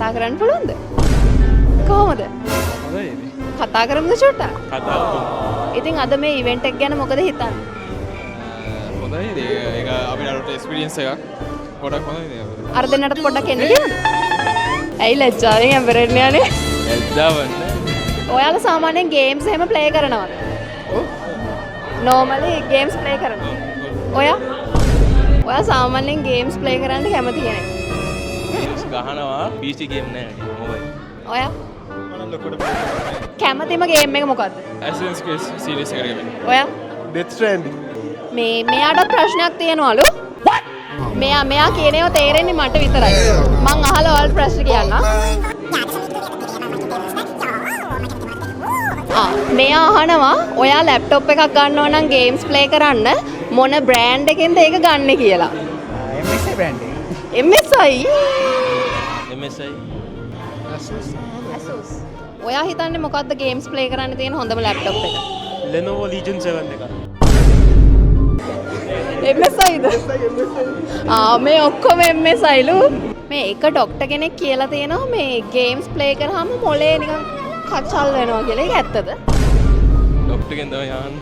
කතා කරන්න පුළුවන්ද? කොහොමද? කතා කරමුද චොට්ටක්? කතා ඉතින් අද මේ ඉවෙන්ට් එක ගැන මොකද හිතන්නේ? හොඳයි ඒක අපිට අලුත් එක්ස්පීරියන්ස් එකක් ගොඩක් හොඳයි ඒක. අර දෙන්නට පොඩ්ඩක් එන්න කියන්න. ඇයි ලැජ්ජාවෙන් ඇඹරෙන්න යන්නේ? ලැජ්ජාවක් ඔයාලා සාමාන්‍යයෙන් ගේම්ස් එහෙම ප්ලේ කරනවද? ඔව්. normally games play කරනවා. ඔයා සාමාන්‍යයෙන් games play කරන්න කැමති කෙනෙක්. ගහනවා PC game නෑ මොබයිල්. ඔයා කැමතිම game එක මොකද්ද? Assassin's Creed series එක ගේම්. ඔයා Death Stranding. මෙයාට ප්‍රශ්නයක් තියෙනවලු. මෙයා කියන ඒවා තේරෙන්නේ මට විතරයි. මං අහලා ඔයාලට ප්‍රශ්න කියන්න. මෙයා අහනවා ඔයා ලැප්ටොප් එකක් ගන්නවා නම් ගේම්ස් ප්ලේ කරන්න මොන බ්‍රෑන්ඩ් එකෙන්ද ඒක ගන්න කියලා. MSI brand එක. MSI. MSI. Asus. ඔයා හිතන්නේ මොකද්ද ගේම්ස් ප්ලේ කරන්න තියෙන හොඳම ලැප්ටොප් එක? Lenovo Legion 7 එක. MSIද? මේ ඔක්කොම MSIලු. මේ එක ඩොක්ටර් කෙනෙක් කියලා තියෙනවා මේ ගේම්ස් ප්ලේ කරාම මොලේ නිකන් කචල් වෙනවා කියලා. ඒක ඇත්තද? ඩොක්ටර් කෙන් තමයි යහන්නේ.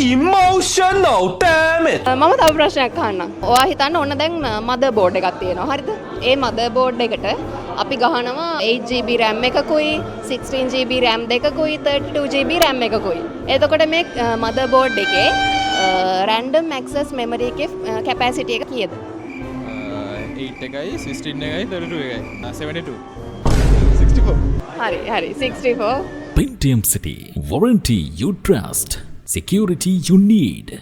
Emotional damn it. මම තව ප්‍රශ්නයක් අහන්නම්. ඔයා හිතන්න ඕන දැන් මදර් බෝඩ් එකක් තියෙනවා. හරිද? ඒ මදර් බෝඩ් එකට අපි ගහනවා 8GB RAM එකකුයි 16GB RAM දෙකකුයි 32GB RAM එකකුයි. එතකොට මේ මදර් බෝඩ් එකේ random access memory එකේ capacity එක කීයද? 8 එකයි 16 එකයි 32 එකයි 72. 64. හරි 64. Pentium City. Warranty you trust. Security you need.